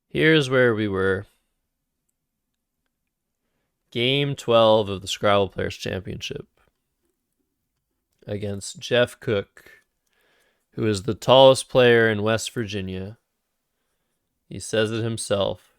Here's where we were. Game 12 of the Scrabble Players Championship against Jeff Cook, who is the tallest player in West Virginia. He says it himself.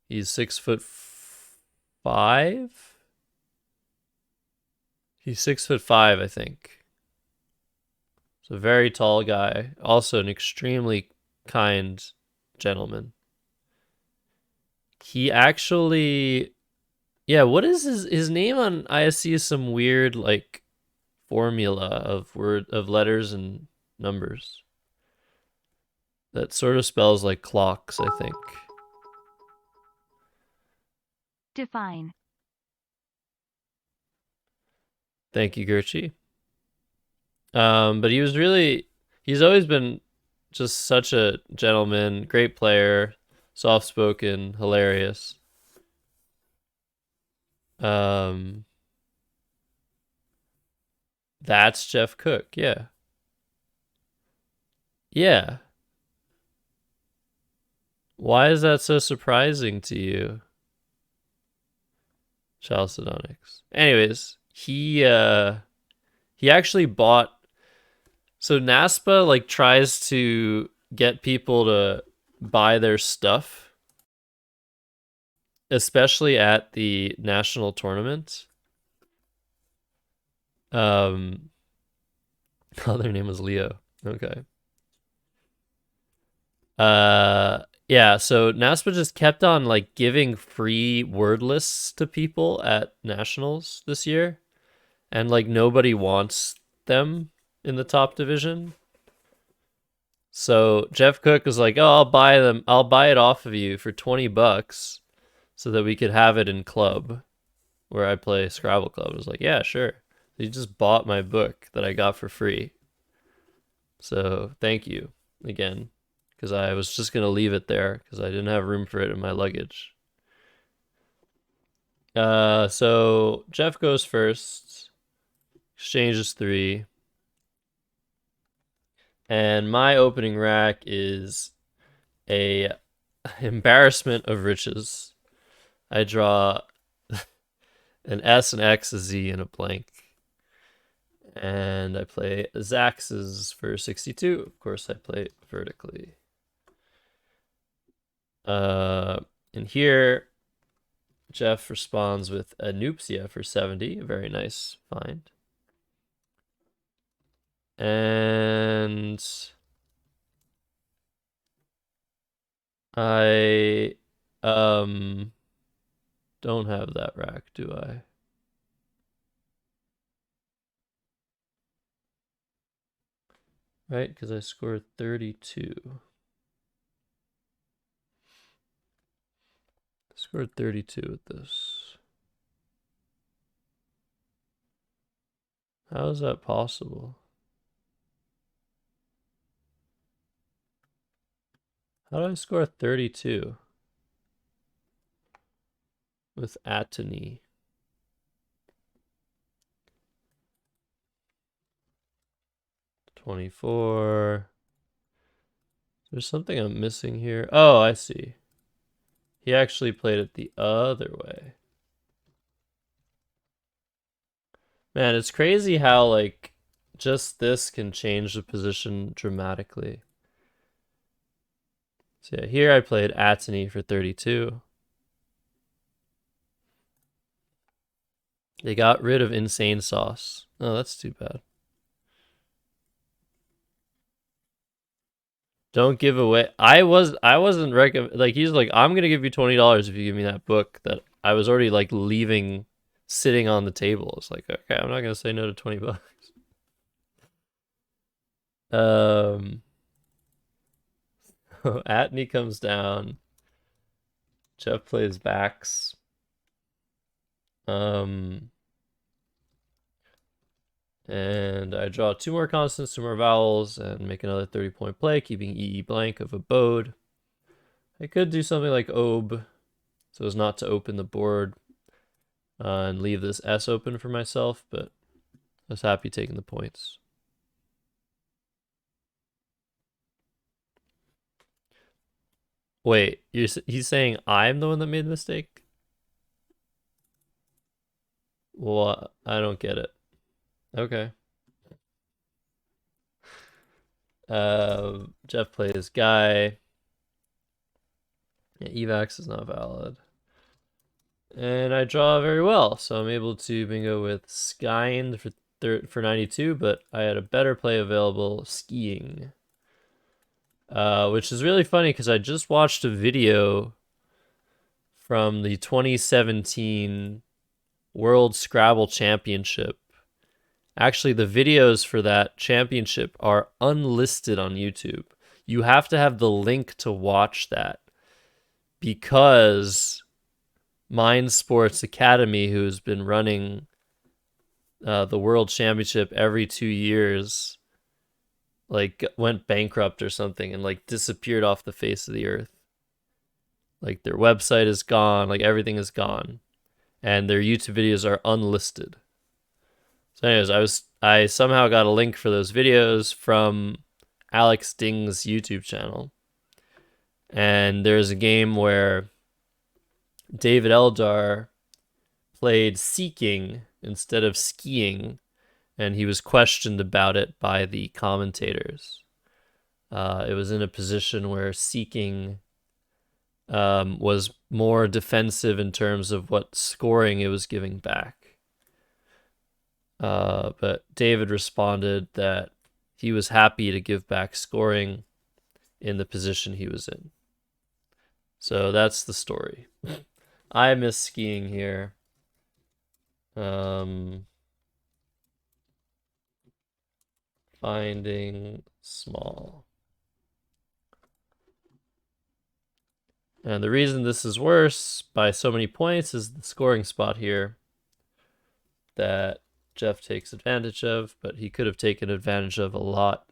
He's 6'5". He's 6'5", I think. He's a very tall guy. Also an extremely kind gentleman. He actually, yeah, what is his name on ISC is some weird like formula of letters and numbers that sort of spells like clocks, I think. Define. Thank you, Gertrude. But he's always been just such a gentleman, great player, soft spoken, hilarious. Um, that's Jeff Cook, yeah. Yeah. Why is that so surprising to you, Chalcedonics? Anyways, he actually bought. So NASPA like tries to get people to buy their stuff, especially at the national tournament. Oh, their name was Leo. Okay. Yeah, so NASPA just kept on like giving free word lists to people at nationals this year, and like nobody wants them in the top division. So Jeff Cook was like, "Oh, I'll buy them. I'll buy it off of you for $20 so that we could have it in club where I play Scrabble Club." I was like, "Yeah, sure." He just bought my book that I got for free. So, thank you again, because I was just going to leave it there because I didn't have room for it in my luggage. So Jeff goes first, exchanges 3. And my opening rack is a embarrassment of riches. I draw an S, an X, a Z, and a blank. And I play Zax's for 62. Of course, I play vertically. And here, Jeff responds with a Nupsia for 70. A very nice find. And I don't have that rack, do I? Right, because I scored 32. I scored 32 with this. How is that possible? How do I score 32 with Atony? 24. There's something I'm missing here. Oh, I see. He actually played it the other way. Man, it's crazy how, like, just this can change the position dramatically. So yeah, here I played Atony for 32. They got rid of Insane Sauce. Oh, that's too bad. Don't give away. I wasn't recommend like he's like, I'm gonna give you $20 if you give me that book that I was already like leaving sitting on the table. It's like, okay, I'm not gonna say no to $20. Um Atney comes down. Jeff plays backs. Um and I draw 2 more constants, 2 more vowels, and make another 30-point play, keeping EE blank of abode. I could do something like Obe, so as not to open the board and leave this S open for myself, but I was happy taking the points. Wait, he's saying I'm the one that made the mistake? Well, I don't get it. Okay. Jeff plays Guy. Yeah, Evax is not valid. And I draw very well, so I'm able to bingo with Skyne for 92, but I had a better play available, Skiing. Which is really funny because I just watched a video from the 2017 World Scrabble Championship. Actually, the videos for that championship are unlisted on YouTube. You have to have the link to watch that because Mind Sports Academy, who's been running the World Championship every 2 years, like went bankrupt or something and like disappeared off the face of the earth. Like their website is gone, like everything is gone, and their YouTube videos are unlisted. So, anyways, I somehow got a link for those videos from Alex Ding's YouTube channel, and there's a game where David Eldar played Seeking instead of Skiing, and he was questioned about it by the commentators. It was in a position where Seeking was more defensive in terms of what scoring it was giving back. But David responded that he was happy to give back scoring in the position he was in. So that's the story. I miss skiing here. Finding small. And the reason this is worse by so many points is the scoring spot here that Jeff takes advantage of, but he could have taken advantage of a lot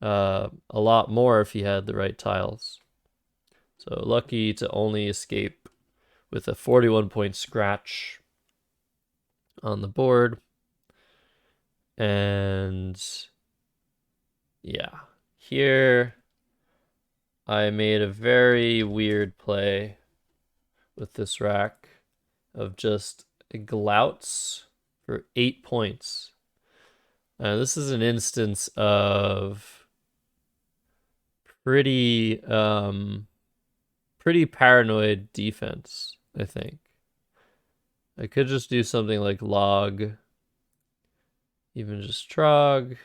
more if he had the right tiles. So lucky to only escape with a 41-point scratch on the board. And yeah, here I made a very weird play with this rack of just glouts for 8 points. This is an instance of pretty paranoid defense, I think. I could just do something like log, even just trog. I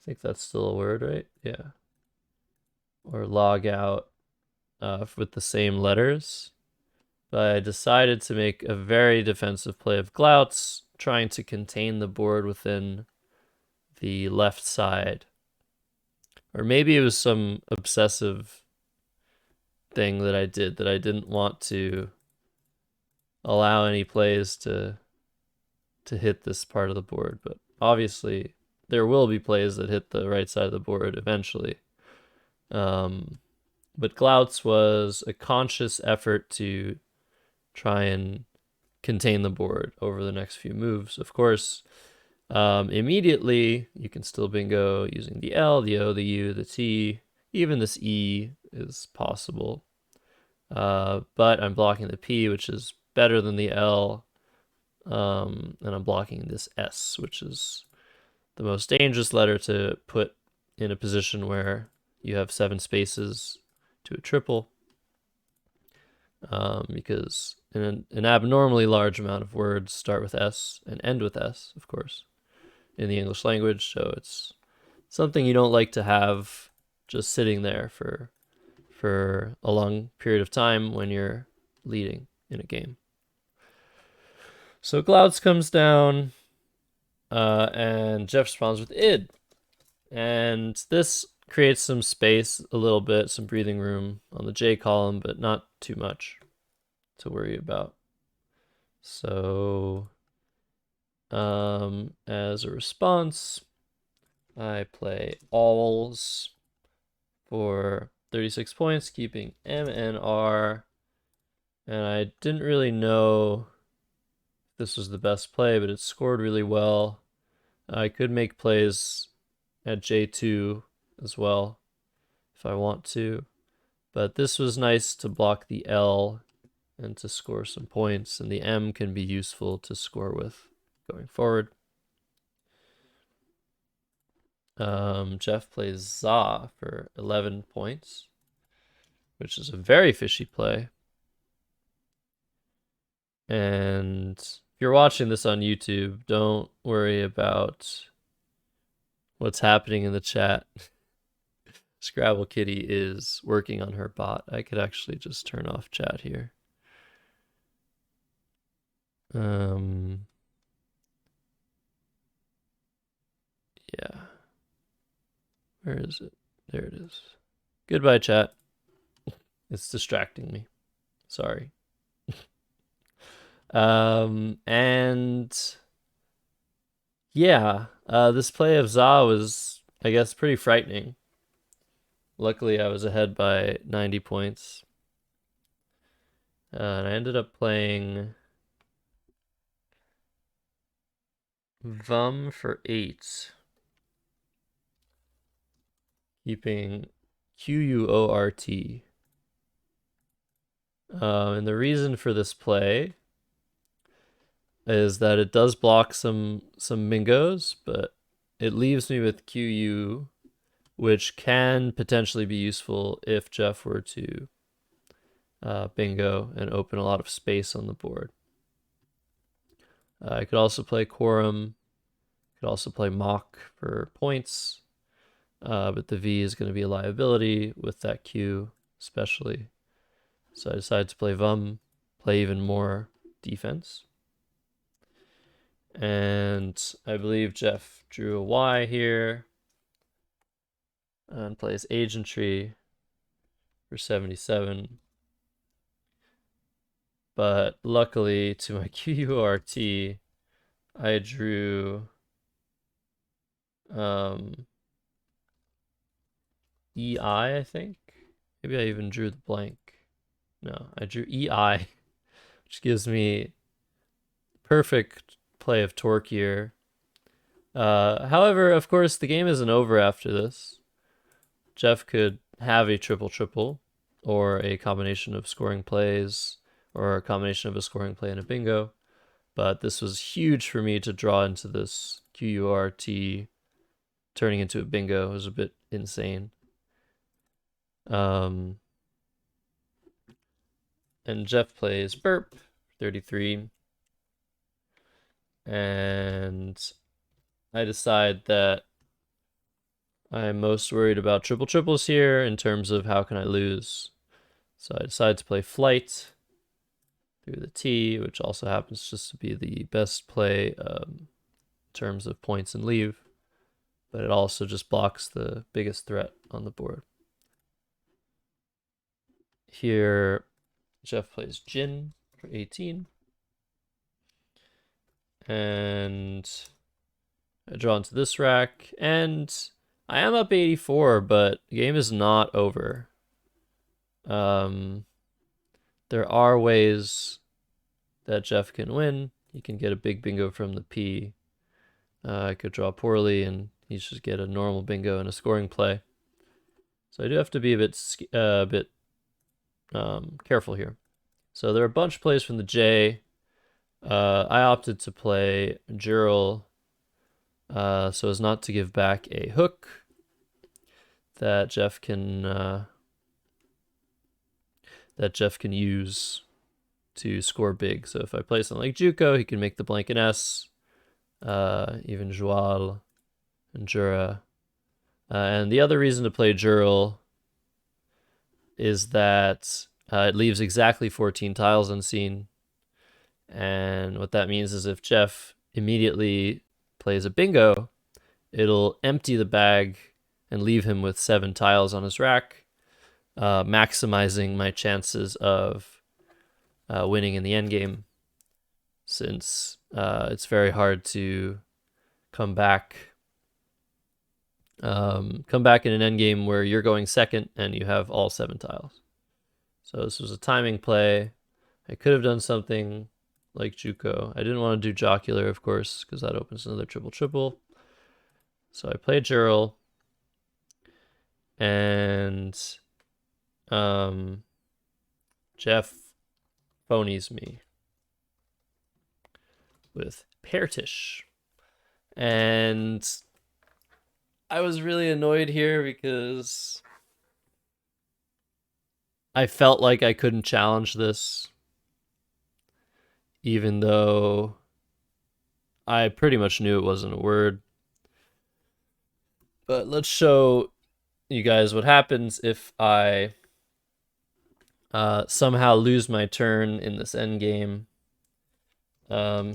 think that's still a word, right? Yeah. Or log out with the same letters. But I decided to make a very defensive play of glouts, trying to contain the board within the left side. Or maybe it was some obsessive thing that I did that I didn't want to allow any plays to hit this part of the board. But obviously, there will be plays that hit the right side of the board eventually. But glouts was a conscious effort to try and contain the board over the next few moves. Of course, immediately you can still bingo using the L, the O, the U, the T, even this E is possible. But I'm blocking the P, which is better than the L, and I'm blocking this S, which is the most dangerous letter to put in a position where you have 7 spaces to a triple, because an abnormally large amount of words start with S and end with S, of course, in the English language. So it's something you don't like to have just sitting there for a long period of time when you're leading in a game. So Glouts comes down, and Jeff responds with id. And this creates some space a little bit, some breathing room on the J column, but not too much to worry about. So as a response, I play alls for 36 points, keeping M and R. And I didn't really know if this was the best play, but it scored really well. I could make plays at J2 as well if I want to. But this was nice to block the L and to score some points, and the M can be useful to score with going forward. Jeff plays Za for 11 points, which is a very fishy play. And if you're watching this on YouTube, don't worry about what's happening in the chat. Scrabble Kitty is working on her bot. I could actually just turn off chat here. Yeah. Where is it? There it is. Goodbye, chat. It's distracting me. Sorry. And yeah, this play of Za was, I guess, pretty frightening. Luckily, I was ahead by 90 points. And I ended up playing Vum for 8, keeping QUORT. And the reason for this play is that it does block some mingos, but it leaves me with QU, which can potentially be useful if Jeff were to bingo and open a lot of space on the board. I could also play Quorum. Could also play Mock for points, but the V is going to be a liability with that Q, especially. So I decided to play Vum, play even more defense. And I believe Jeff drew a Y here and plays Agentry for 77. But luckily, to my QURT, I drew EI, I think. Maybe I even drew the blank. No, I drew EI, which gives me perfect play of torque here. However, of course, the game isn't over after this. Jeff could have a triple-triple, or a combination of scoring plays, or a combination of a scoring play and a bingo. But this was huge for me to draw into this QURT turning into a bingo. It was a bit insane. And Jeff plays Burp, 33. And I decide that I'm most worried about triple triples here in terms of how can I lose. So I decide to play Flight through the T, which also happens just to be the best play in terms of points and leave. But it also just blocks the biggest threat on the board. Here, Jeff plays Jin for 18. And I draw into this rack. And I am up 84, but the game is not over. There are ways that Jeff can win. He can get a big bingo from the P. I could draw poorly, and he should get a normal bingo and a scoring play. So I do have to be a bit careful here. So there are a bunch of plays from the J. I opted to play Jural so as not to give back a hook that Jeff can use to score big. So if I play something like Juco, he can make the blank and S, even Joal and Jura. And the other reason to play Jural is that it leaves exactly 14 tiles unseen. And what that means is if Jeff immediately plays a bingo, it'll empty the bag and leave him with 7 tiles on his rack, maximizing my chances of winning in the endgame, since it's very hard to come back in an endgame where you're going second and you have all 7 tiles. So this was a timing play. I could have done something like Juco. I didn't want to do Jocular, of course, because that opens another triple-triple. So I played Jural, and Um, Jeff phonies me with Pertish. And I was really annoyed here because I felt like I couldn't challenge this, even though I pretty much knew it wasn't a word. But let's show you guys what happens if I somehow lose my turn in this end game.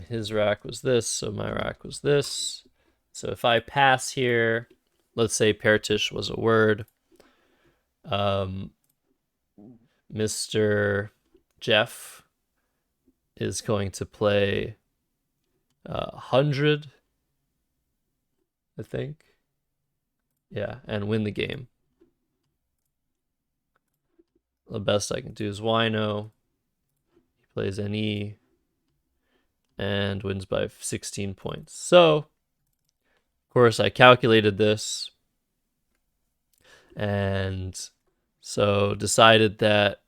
His rack was this, so my rack was this. So if I pass here, let's say Pertish was a word. Mr. Jeff is going to play 100, I think. Yeah, and win the game. The best I can do is Wino. He plays NE and wins by 16 points. So, of course, I calculated this and so decided that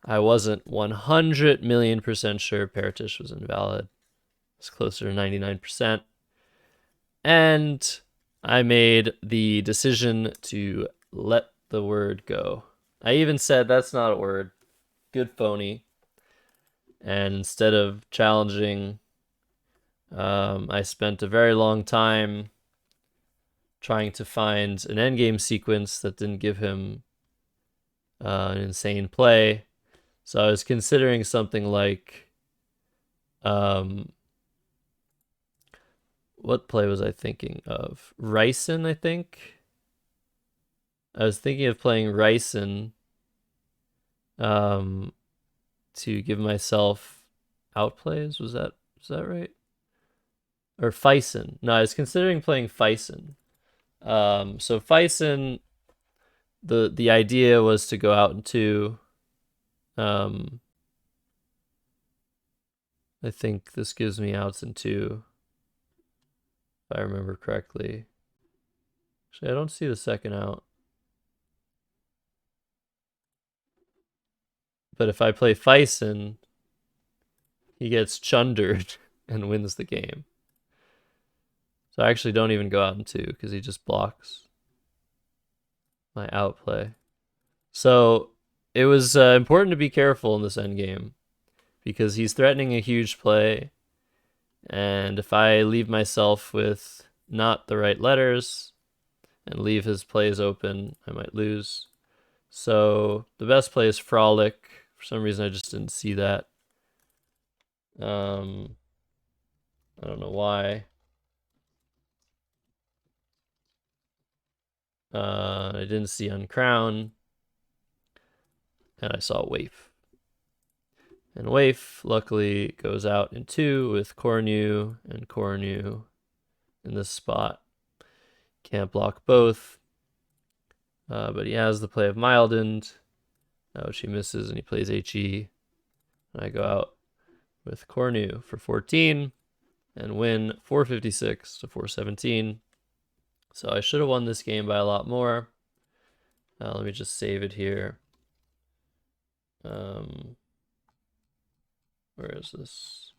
I wasn't 100 million% sure Paratish was invalid. It's closer to 99%. And I made the decision to let the word go. I even said that's not a word. Good phony. And instead of challenging, I spent a very long time trying to find an endgame sequence that didn't give him an insane play. So I was considering something like, what play was I thinking of? Ryson, I think. I was thinking of playing Ryson to give myself outplays. Was that right? Or Fyson. No, I was considering playing Fyson. So Fyson, the idea was to go out in two. I think this gives me outs in two, if I remember correctly. Actually, I don't see the second out. But if I play Fyson, he gets chundered and wins the game. So I actually don't even go out in two because he just blocks my outplay. So it was important to be careful in this endgame because he's threatening a huge play. And if I leave myself with not the right letters and leave his plays open, I might lose. So the best play is Frolic. For some reason, I just didn't see that. I don't know why. I didn't see Uncrown. And I saw Waif. And Waif, luckily, goes out in two with Cornu and Cornu in this spot. Can't block both. But he has the play of Mildend, which he misses, and he plays HE. And I go out with Cornu for 14 and win 456 to 417. So I should have won this game by a lot more. Let me just save it here. Where is this?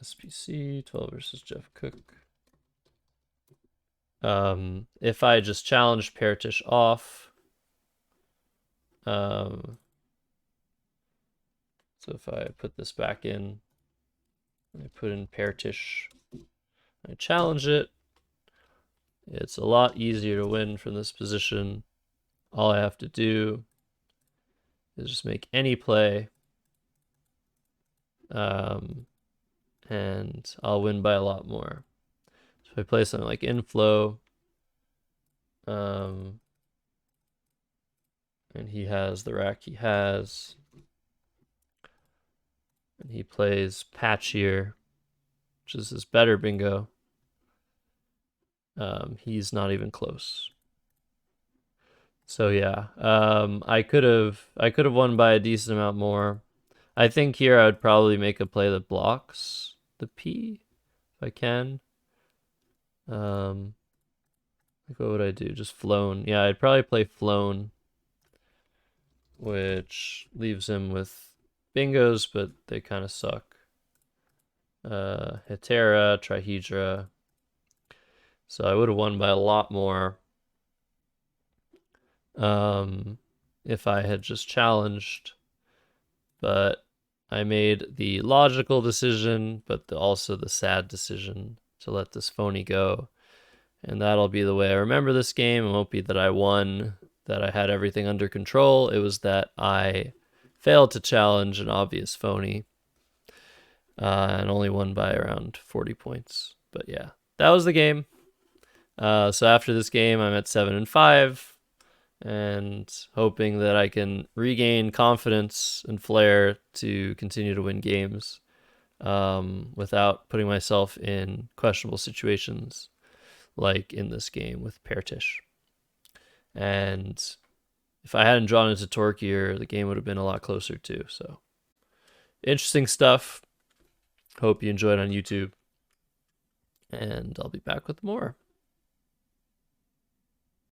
SPC 12 versus Jeff Cook. If I just challenged Paratish off, so if I put this back in, I put in Paratish, I challenge it, it's a lot easier to win from this position. All I have to do is just make any play, and I'll win by a lot more. So if I play something like Inflow, and he has the rack he has, and he plays Patch here, which is his better bingo. He's not even close. So yeah, I could have won by a decent amount more. I think here I would probably make a play that blocks the P if I can. Like, what would I do? Just flown. Yeah, I'd probably play flown, which leaves him with bingos, but they kind of suck. Hetera, Trihedra. So I would have won by a lot more if I had just challenged. But I made the logical decision, but also the sad decision to let this phony go. And that'll be the way I remember this game. It won't be that I won, that I had everything under control. It was that I failed to challenge an obvious phony and only won by around 40 points. But yeah, that was the game. So after this game, I'm at 7-5 and hoping that I can regain confidence and flair to continue to win games without putting myself in questionable situations like in this game with Pertish. And if I hadn't drawn into Torkier, the game would have been a lot closer too. So interesting stuff. Hope you enjoyed on YouTube. And I'll be back with more.